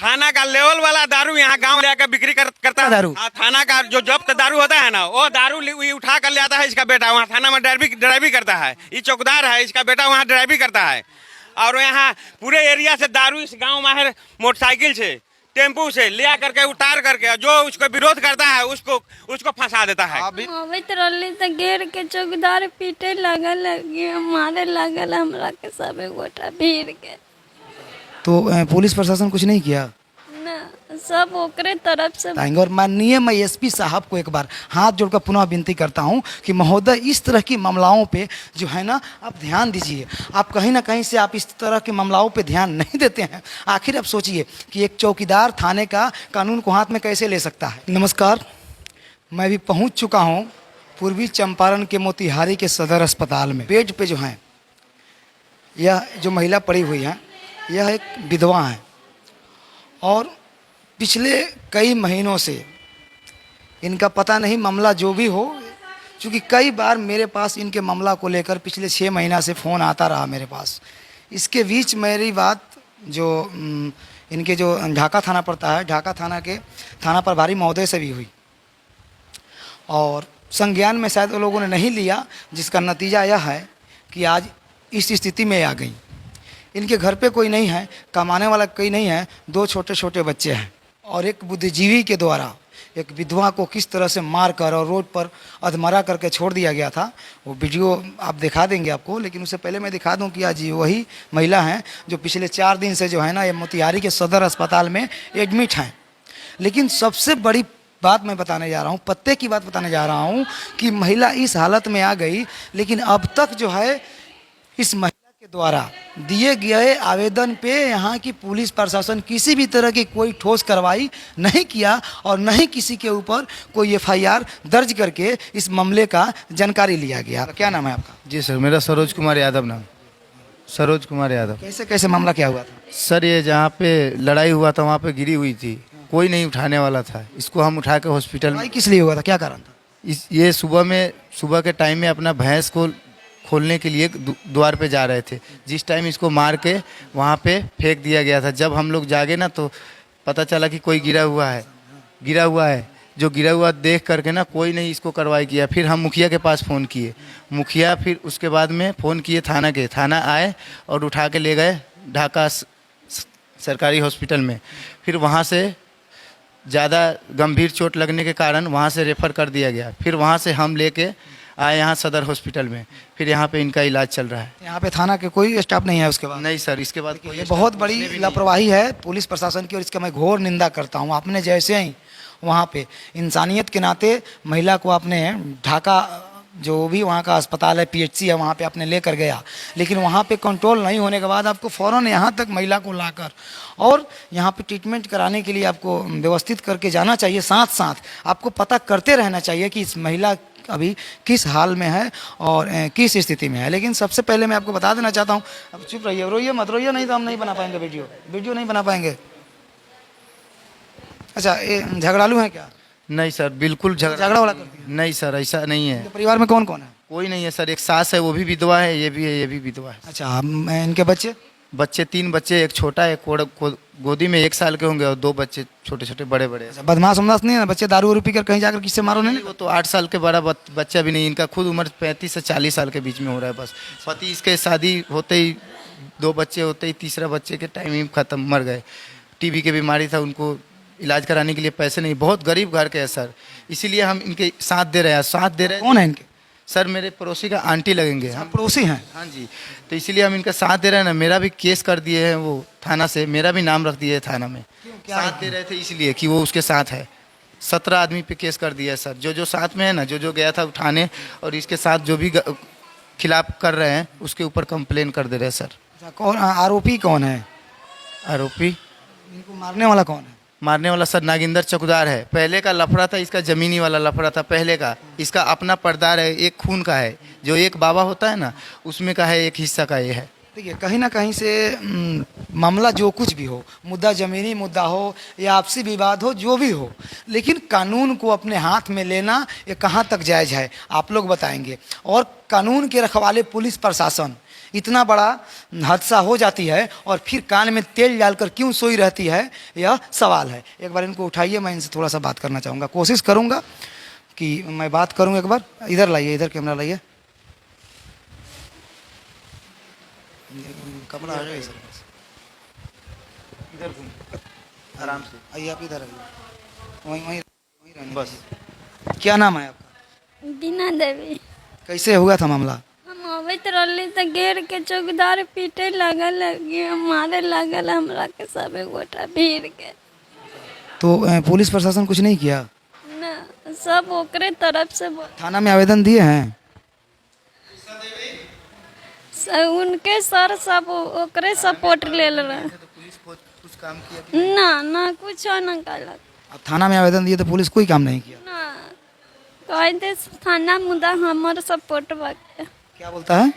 थाना का लेवल वाला दारू यहाँ गांव ले आकर बिक्री करता है। दारू? थाना का जो जब्त दारू होता है ना, वो दारू उठा कर ले आता है इसका बेटा, वहाँ थाना में ड्राइविंग करता है। ये चौकीदार है, इसका बेटा वहाँ ड्राइविंग करता है। और यहाँ पूरे एरिया से दारू इस गाँव में मोटरसाइकिल से, टेम्पू से ले करके उतार करके जो उसको विरोध करता है उसको फंसा देता है। तो घेर के चौकीदार पीटे लगल, मारे लगल, हमरा के सब गोटा भीड़ के। तो पुलिस प्रशासन कुछ नहीं किया? ना, सब ओकरे तरफ से। और माननीय मैं एसपी साहब को एक बार हाथ जोड़कर पुनः विनती करता हूं कि महोदय इस तरह की मामलाओं पे जो है ना आप ध्यान दीजिए। आप कहीं ना कहीं से आप इस तरह के मामलाओं पे ध्यान नहीं देते हैं। आखिर आप सोचिए कि एक चौकीदार थाने का कानून को हाथ में कैसे ले सकता है। नमस्कार, मैं भी पहुंच चुका हूं पूर्वी चंपारण के मोतिहारी के सदर अस्पताल में। बेड पे जो है यह जो महिला पड़ी हुई है यह एक विधवा है और पिछले कई महीनों से इनका पता नहीं मामला जो भी हो, क्योंकि कई बार मेरे पास इनके मामला को लेकर पिछले 6 महीना से फ़ोन आता रहा मेरे पास। इसके बीच मेरी बात जो इनके जो ढाका थाना पड़ता है, ढाका थाना के थाना प्रभारी महोदय से भी हुई और संज्ञान में शायद वो लोगों ने नहीं लिया, जिसका नतीजा यह है कि आज इस स्थिति में आ गई। इनके घर पे कोई नहीं है, कमाने वाला कोई नहीं है, 2 छोटे छोटे बच्चे हैं और एक बुद्धिजीवी के द्वारा एक विधवा को किस तरह से मार कर और रोड पर अधमरा करके छोड़ दिया गया था, वो वीडियो आप दिखा देंगे आपको। लेकिन उससे पहले मैं दिखा दूं कि आज वही महिला हैं जो पिछले 4 दिन से जो है ना ये मोतिहारी के सदर अस्पताल में एडमिट हैं। लेकिन सबसे बड़ी बात मैं बताने जा रहा हूँ, पत्ते की बात बताने जा रहा हूँ कि महिला इस हालत में आ गई, लेकिन अब तक जो है इस महिला के द्वारा दिए गए आवेदन पे यहाँ की पुलिस प्रशासन किसी भी तरह की कोई ठोस कार्रवाई नहीं किया और नहीं किसी के ऊपर कोई एफआईआर दर्ज करके इस मामले का जानकारी लिया गया। क्या नाम है आपका? जी सर, मेरा सरोज कुमार यादव नाम। सरोज कुमार यादव। कैसे कैसे मामला क्या हुआ था? सर ये जहाँ पे लड़ाई हुआ था वहाँ पे गिरी हुई थी, कोई नहीं उठाने वाला था। इसको हम उठा के हॉस्पिटल में। किस लिए हुआ था, क्या कारण था? ये सुबह के टाइम में अपना भैंस को खोलने के लिए द्वार पे जा रहे थे। जिस टाइम इसको मार के वहाँ पे फेंक दिया गया था। जब हम लोग जागे ना तो पता चला कि कोई गिरा हुआ है। जो गिरा हुआ देख करके ना कोई नहीं इसको कार्रवाई किया। फिर हम मुखिया के पास फ़ोन किए, मुखिया फिर उसके बाद में फ़ोन किए थाना आए और उठा के ले गए ढाका सरकारी हॉस्पिटल में। फिर वहाँ से ज़्यादा गंभीर चोट लगने के कारण वहाँ से रेफ़र कर दिया गया। फिर वहाँ से हम लेके आए यहाँ सदर हॉस्पिटल में। फिर यहाँ पे इनका इलाज चल रहा है। यहाँ पे थाना के कोई स्टाफ नहीं है उसके बाद? नहीं सर, इसके बाद कोई। ये बहुत बड़ी लापरवाही है पुलिस प्रशासन की और इसका मैं घोर निंदा करता हूँ। आपने जैसे ही वहाँ पे इंसानियत के नाते महिला को आपने ढाका जो भी वहाँ का अस्पताल है, पीएचसी है, वहाँ पे आपने लेकर गया, लेकिन वहाँ पे कंट्रोल नहीं होने के बाद आपको फ़ौरन यहाँ तक महिला को लाकर और यहाँ पे ट्रीटमेंट कराने के लिए आपको व्यवस्थित करके जाना चाहिए। साथ साथ आपको पता करते रहना चाहिए कि इस महिला अभी किस हाल में है और किस स्थिति में है। लेकिन सबसे पहले मैं आपको बता देना चाहता हूँ, अब चुप रहिए, रोइए मत, रोइए नहीं तो हम नहीं बना पाएंगे वीडियो नहीं बना पाएंगे। अच्छा, ये झगड़ालू है क्या? नहीं सर, बिल्कुल झगड़ा वाला करती है? नहीं सर, ऐसा नहीं है। तो परिवार में कौन कौन है? कोई नहीं है सर, एक सास है वो भी विधवा है, ये भी है ये भी विधवा है। अच्छा, इनके बच्चे? 3 बच्चे, एक छोटा है गोदी में 1 साल के होंगे और 2 बच्चे छोटे छोटे बड़े। अच्छा, बदमाश उमदास नहीं है बच्चे? दारू वारू पीकर कहीं जाकर किससे मारो नहीं? वो तो 8 साल के बड़ा बच्चा भी नहीं, इनका खुद उम्र 35 से 40 साल के बीच में हो रहा है बस। पति इसके शादी होते ही 2 बच्चे होते ही तीसरा बच्चे के टाइम ही खत्म, मर गए। टीबी की बीमारी था, उनको इलाज कराने के लिए पैसे नहीं, बहुत गरीब घर के है सर, इसीलिए हम इनके साथ दे रहे हैं। कौन है इनके? सर मेरे पड़ोसी का आंटी लगेंगे। हम पड़ोसी हैं? हाँ जी, तो इसीलिए हम इनका साथ दे रहे हैं ना। मेरा भी केस कर दिए हैं वो थाना से, मेरा भी नाम रख दिए है थाना में। साथ दे रहे थे इसलिए कि वो उसके साथ है। 17 आदमी पे केस कर दिया है सर, जो साथ में है ना, जो गया था उठाने और इसके साथ जो भी खिलाफ कर रहे हैं उसके ऊपर कंप्लेन कर दे रहे हैं सर। कौन आरोपी कौन है? आरोपी इनको मारने वाला कौन है? मारने वाला सर नागिंदर चौकीदार है। पहले का लफड़ा था, इसका ज़मीनी वाला लफड़ा था पहले का। इसका अपना पर्दार है, एक खून का है, जो एक बाबा होता है ना उसमें का है, एक हिस्सा का ये है। देखिए, कहीं ना कहीं से मामला जो कुछ भी हो, मुद्दा ज़मीनी मुद्दा हो या आपसी विवाद हो, जो भी हो, लेकिन कानून को अपने हाथ में लेना ये कहाँ तक जायज़ है आप लोग बताएंगे। और कानून के रखवाले पुलिस प्रशासन इतना बड़ा हादसा हो जाती है और फिर कान में तेल डालकर क्यों सोई रहती है, यह सवाल है। एक बार इनको उठाइए, मैं इनसे थोड़ा सा बात करना चाहूँगा, कोशिश करूँगा कि मैं बात करूँ। एक बार इधर लाइए, इधर कैमरा लाइए, कमरा आ जाए सर, इधर घूम आराम से आइए, आप इधर आइए, वहीं वहीं वहीं रहने बस। क्या नाम है आपका? बीना देवी। कैसे हुआ था मामला? हम अबैत रहली तो घेर के चौकीदार पीटे लगल, मारे लगल हमरा के सबे गोटा भीड़ के। तो पुलिस प्रशासन कुछ नहीं किया? ना, सब ओकरे तरफ से थाना में आवेदन दिए हैं? उनके सर सब ओकरे सपोर्ट ले रहे। पुलिस कुछ काम किया? ना ना कुछ ना कलक। अब थाना में आवेदन दिए तो पुलिस कोई काम नहीं किया? ना, कहते थाना मुद्दा हमर सपोर्ट बा। क्या बोलता है?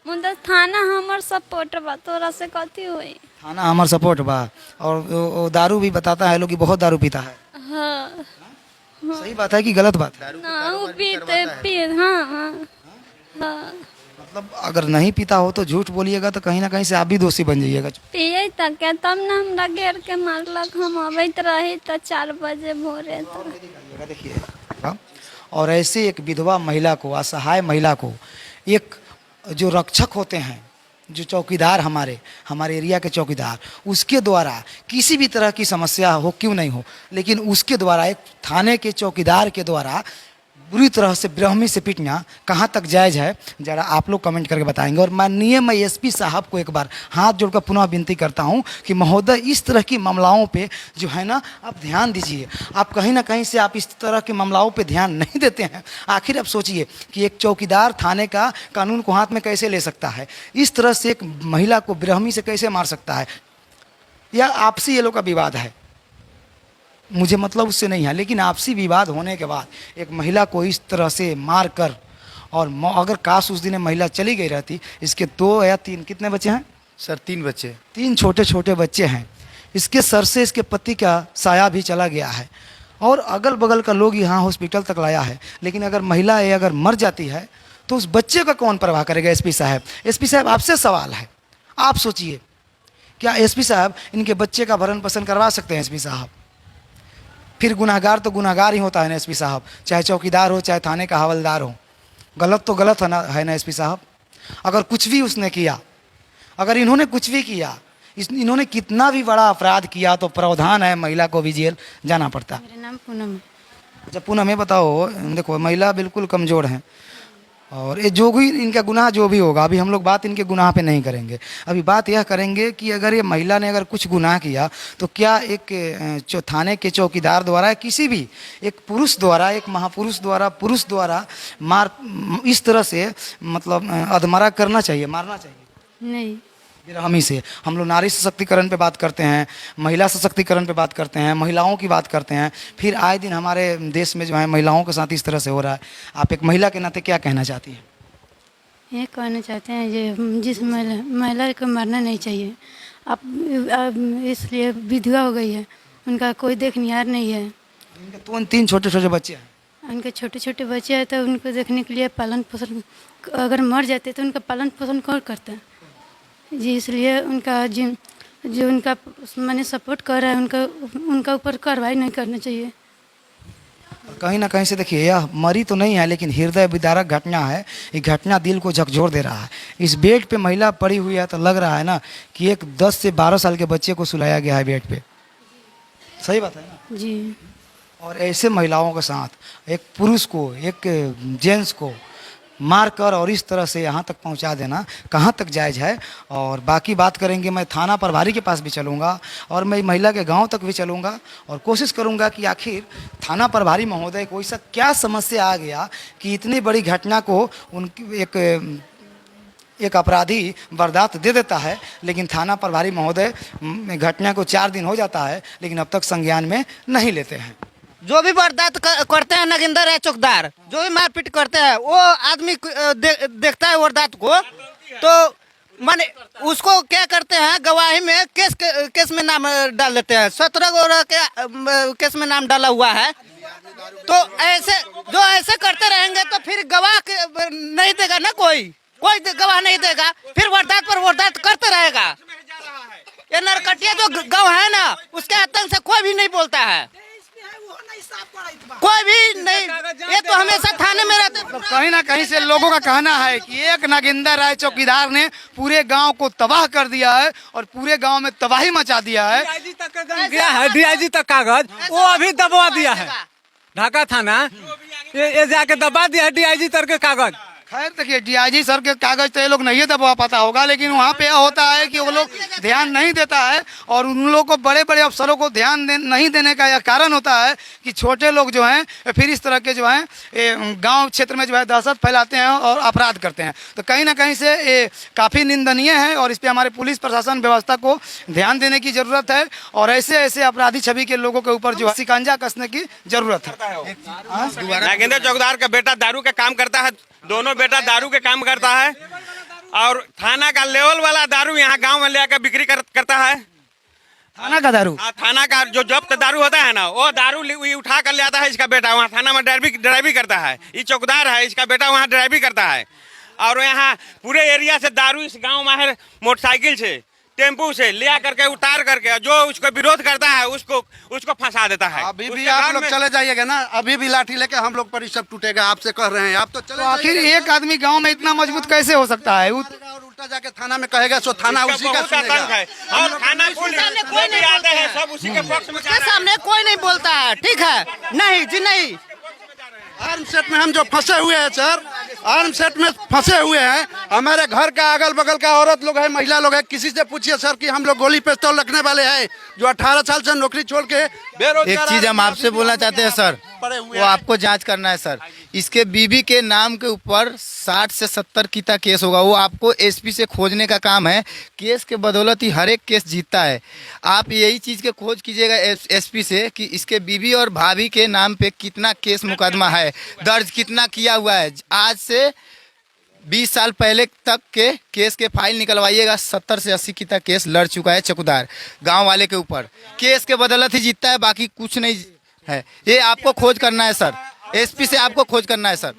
मुद्दा थाना हमर सपोर्ट बा, तोरा से कथी होई? थाना हमार सपोर्ट बा, और वो दारू भी बताता है लोग कि बहुत दारू पीता है। हाँ सही बात है कि गलत बात है? ना, वो पीते पी, हाँ हाँ हाँ। मतलब अगर नहीं पीता हो तो झूठ बोलिएगा तो कहीं ना कहीं से आप भी दोषी बन जाइएगा। पिए तक के तब ना हमरा घेर के मारलक। हम अबैत रही तो 4 बजे भोरे तो। देखिए, और ऐसे एक विधवा महिला को, असहाय महिला को, एक जो रक्षक होते हैं, जो चौकीदार हमारे एरिया के चौकीदार, उसके द्वारा किसी भी तरह की समस्या हो क्यों नहीं हो, लेकिन उसके द्वारा, एक थाने के चौकीदार के द्वारा बुरी तरह से ब्राह्मी से पीटना कहाँ तक जायज़ है, ज़रा आप लोग कमेंट करके बताएंगे। और माननीय मैं एसपी साहब को एक बार हाथ जोड़कर पुनः विनती करता हूँ कि महोदय, इस तरह की मामलाओं पे जो है ना, आप ध्यान दीजिए। आप कहीं ना कहीं से आप इस तरह के मामलाओं पे ध्यान नहीं देते हैं। आखिर आप सोचिए कि एक चौकीदार थाने का कानून को हाथ में कैसे ले सकता है, इस तरह से एक महिला को ब्राह्मी से कैसे मार सकता है, या आपसी ये लोग का विवाद है, मुझे मतलब उससे नहीं है, लेकिन आपसी विवाद होने के बाद एक महिला को इस तरह से मार कर, और अगर काश उस दिन महिला चली गई रहती, इसके 2 या 3 कितने बच्चे हैं सर? 3 बच्चे, 3 छोटे छोटे बच्चे हैं। इसके सर से इसके पति का साया भी चला गया है, और अगल बगल का लोग यहाँ हॉस्पिटल तक लाया है। लेकिन अगर महिला ये अगर मर जाती है तो उस बच्चे का कौन परवाह करेगा? एसपी साहब, एसपी साहब आपसे सवाल है, आप सोचिए, क्या एसपी साहब इनके बच्चे का भरण पोषण करवा सकते हैं? एसपी साहब, फिर गुनाहगार तो गुनाहगार ही होता है ना एसपी साहब, चाहे चौकीदार हो चाहे थाने का हवलदार हो। गलत तो गलत है ना एसपी साहब। अगर कुछ भी उसने किया, अगर इन्होंने कुछ भी किया, इन्होंने कितना भी बड़ा अपराध किया, तो प्रावधान है, महिला को भी जेल जाना पड़ता है। मेरा नाम पूनम है। अच्छा पूनम, बताओ, देखो महिला बिल्कुल कमज़ोर है, और ये जो भी इनका गुनाह जो भी होगा, अभी हम लोग बात इनके गुनाह पे नहीं करेंगे। अभी बात यह करेंगे कि अगर ये महिला ने अगर कुछ गुनाह किया तो क्या एक थाने के चौकीदार द्वारा, किसी भी एक पुरुष द्वारा, एक महापुरुष द्वारा, पुरुष द्वारा मार इस तरह से मतलब अधमरा करना चाहिए, मारना चाहिए? नहीं, बेरहमी से। हम लोग नारी सशक्तिकरण पे बात करते हैं, महिला सशक्तिकरण पे बात करते हैं, महिलाओं की बात करते हैं, फिर आए दिन हमारे देश में जो है महिलाओं के साथ इस तरह से हो रहा है। आप एक महिला के नाते क्या कहना चाहती हैं? ये कहना चाहते हैं जो जिस महिला को मरना नहीं चाहिए। अब इसलिए विधवा हो गई है, उनका कोई देखनिहार नहीं है। इनके 3 छोटे छोटे बच्चे हैं, उनके छोटे छोटे बच्चे हैं, तो उनको देखने के लिए पालन पोषण, अगर मर जाते तो उनका पालन पोषण कौन करता है जी? इसलिए उनका जो उनका मैंने सपोर्ट कर रहा है, उनका ऊपर कार्रवाई नहीं करना चाहिए। कहीं ना कहीं से देखिए, यह मरी तो नहीं है, लेकिन हृदय विदारक घटना है। ये घटना दिल को झकझोर दे रहा है। इस बेड पे महिला पड़ी हुई है, तो लग रहा है ना कि एक 10 से 12 साल के बच्चे को सुलाया गया है बेड पे। सही बात है ना जी। और ऐसे महिलाओं के साथ एक पुरुष को, एक जेंट्स को मार कर और इस तरह से यहाँ तक पहुँचा देना कहाँ तक जायज़ है? और बाकी बात करेंगे। मैं थाना प्रभारी के पास भी चलूँगा, और मैं महिला के गांव तक भी चलूँगा, और कोशिश करूँगा कि आखिर थाना प्रभारी महोदय को ऐसा क्या समस्या आ गया कि इतनी बड़ी घटना को उनकी एक अपराधी बर्दाश्त दे देता है, लेकिन थाना प्रभारी महोदय घटना को 4 दिन हो जाता है, लेकिन अब तक संज्ञान में नहीं लेते हैं। जो भी वारदात करते हैं, नगिंदर है चौकीदार, जो भी मारपीट करते हैं, वो आदमी देखता है वारदात को, तो माने उसको क्या करते हैं, गवाही में केस में नाम डाल देते हैं। 17 गोरा के केस में नाम डाला हुआ है। तो ऐसे जो ऐसे करते रहेंगे तो फिर गवाह नहीं देगा ना कोई। कोई गवाह नहीं देगा, फिर वारदात पर वारदात करते रहेगा। ये नरकटिया जो गांव है ना, उसके आतंक से कोई भी नहीं बोलता है, कोई भी नहीं। ये तो हमेशा थाने में रहते। तो कहीं ना कहीं से लोगों का कहना है कि एक नागेंद्र राय चौकीदार ने पूरे गांव को तबाह कर दिया है और पूरे गांव में तबाही मचा दिया है। डीआईजी तक का गया है, डीआईजी तक कागज वो अभी दबा दिया है। ढाका थाना ये जाके दबा दिया है डीआईजी तक के कागज। खैर देखिए, डीआईजी सर के कागज तो ये लोग नहीं दबा पाता होगा, लेकिन वहाँ पे यह होता है कि वो लोग ध्यान नहीं देता है और उन लोगों को, बड़े बड़े अफसरों को ध्यान नहीं देने का यह कारण होता है कि छोटे लोग जो हैं फिर इस तरह के जो हैं गांव क्षेत्र में जो है दहशत फैलाते हैं और अपराध करते हैं। तो कहीं ना कहीं से ये काफ़ी निंदनीय है और इस पर हमारे पुलिस प्रशासन व्यवस्था को ध्यान देने की ज़रूरत है और ऐसे ऐसे अपराधी छवि के लोगों के ऊपर जो है शिकंजा कसने की ज़रूरत है। नागेंद्र चौकीदार का बेटा दारू का काम करता है, दोनों बेटा दारू के काम करता है और थाना का लेवल वाला दारू यहाँ गांव में लेकर बिक्री करता है। थाना का दारू, थाना का जो जब्त दारू होता है ना, वो दारू उठा कर ले आता है इसका बेटा, वहाँ थाना में ड्राइविंग करता है। ये चौकीदार है, इसका बेटा वहाँ ड्राइविंग करता है और यहाँ पूरे एरिया से दारू इस गाँव में है मोटरसाइकिल से, टेम्पू से लिया करके उतार करके जो उसको विरोध करता है उसको फंसा देता है। अभी भी आप लोग चले जाइएगा ना, अभी भी लाठी लेके हम लोग पर सब टूटेगा, आपसे कह रहे हैं। आप तो चले आखिर एक आदमी गांव में इतना मजबूत कैसे हो सकता है? और उल्टा जाके थाना में कहेगा सो थाना उसी का बहुत आतंक है और थाना कोई नहीं आते हैं सब उसी के पक्ष में। उसके सामने कोई नहीं बोलता है, ठीक है? नहीं जी नहीं। आर्म सेट में हम जो फंसे हुए हैं सर, आर्म सेट में फंसे हुए हैं। हमारे घर का अगल बगल का औरत लोग है, महिला लोग है, किसी से पूछिए सर कि हम लोग गोली पिस्तौल रखने वाले हैं जो 18 साल से नौकरी छोड़ के बेरोजगार। एक चीज हम आपसे बोलना चाहते हैं सर, वो आपको जांच करना है सर। इसके बीबी के नाम के ऊपर 60 से 70 की तक केस होगा, वो आपको एसपी से खोजने का काम है। केस के बदौलत ही हर एक केस जीतता है। आप यही चीज़ के खोज कीजिएगा एसपी से कि इसके बीबी और भाभी के नाम पे कितना केस मुकदमा है, दर्ज कितना किया हुआ है। आज से 20 साल पहले तक के केस के फाइल निकलवाइएगा, 70 से 80 की तक केस लड़ चुका है चौकीदार गांव वाले के ऊपर। केस के बदौलत ही जीतता है, बाकी कुछ नहीं है। ये आपको खोज करना है सर, एसपी से आपको खोज करना है सर।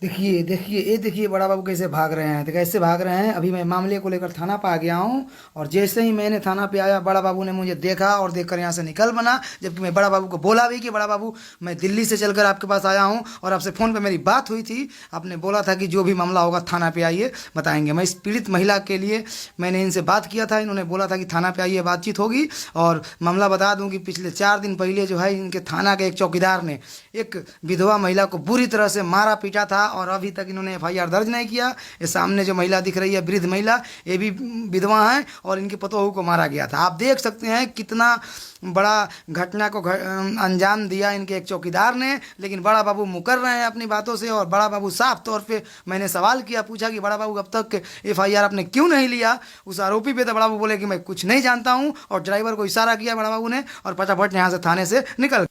देखिए देखिए ये देखिए बड़ा बाबू कैसे भाग रहे हैं, तो कैसे भाग रहे हैं। अभी मैं मामले को लेकर थाना पर आ गया हूँ और जैसे ही मैंने थाना पे आया, बड़ा बाबू ने मुझे देखा और देखकर यहाँ से निकल बना, जबकि मैं बड़ा बाबू को बोला भी कि बड़ा बाबू मैं दिल्ली से चलकर आपके पास आया हूँ और आपसे फ़ोन पे मेरी बात हुई थी। आपने बोला था कि जो भी मामला होगा थाना पे आइए बताएंगे। मैं इस पीड़ित महिला के लिए मैंने इनसे बात किया था, इन्होंने बोला था कि थाना पे आइए बातचीत होगी। और मामला बता दूँ कि पिछले 4 दिन पहले जो है इनके थाना के एक चौकीदार ने एक विधवा महिला को बुरी तरह से मारा पीटा था और अभी तक इन्होंने FIR दर्ज नहीं किया। ये सामने जो महिला दिख रही है, वृद्ध महिला, ये भी विधवा है और इनके पतोहू को मारा गया था। आप देख सकते हैं कितना बड़ा घटना को अंजाम दिया इनके एक चौकीदार ने। लेकिन बड़ा बाबू मुकर रहे हैं अपनी बातों से और बड़ा बाबू साफ तौर पे, मैंने सवाल किया, पूछा कि बड़ा बाबू अब तक FIR आपने क्यों नहीं लिया उस आरोपी पे, तो बड़ा बाबू बोले कि मैं कुछ नहीं जानता हूँ और ड्राइवर को इशारा किया बड़ा बाबू ने और फटाफट यहाँ से थाने से निकल।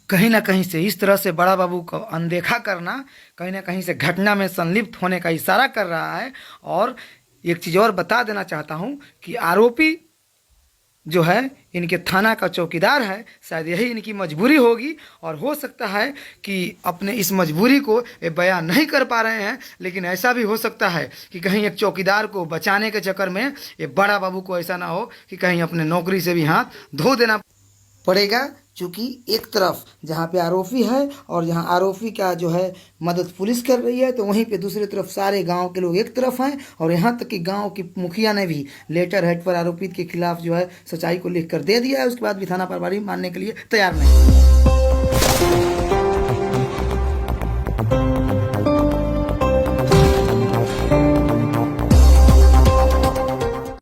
कहीं ना कहीं से इस तरह से बड़ा बाबू को अनदेखा करना कहीं ना कहीं से घटना में संलिप्त होने का इशारा कर रहा है। और एक चीज़ और बता देना चाहता हूँ कि आरोपी जो है इनके थाना का चौकीदार है, शायद यही इनकी मजबूरी होगी और हो सकता है कि अपने इस मजबूरी को ये बयान नहीं कर पा रहे हैं। लेकिन ऐसा भी हो सकता है कि कहीं एक चौकीदार को बचाने के चक्कर में ये बड़ा बाबू को ऐसा ना हो कि कहीं अपने नौकरी से भी हाथ धो देना पड़ेगा। चूँकि एक तरफ जहाँ पे आरोपी है और जहाँ आरोपी का जो है मदद पुलिस कर रही है, तो वहीं पे दूसरी तरफ सारे गांव के लोग एक तरफ हैं और यहाँ तक कि गांव की मुखिया ने भी लेटर हेड पर आरोपित के खिलाफ जो है सच्चाई को लिख कर दे दिया है। उसके बाद भी थाना प्रभारी मानने के लिए तैयार नहीं।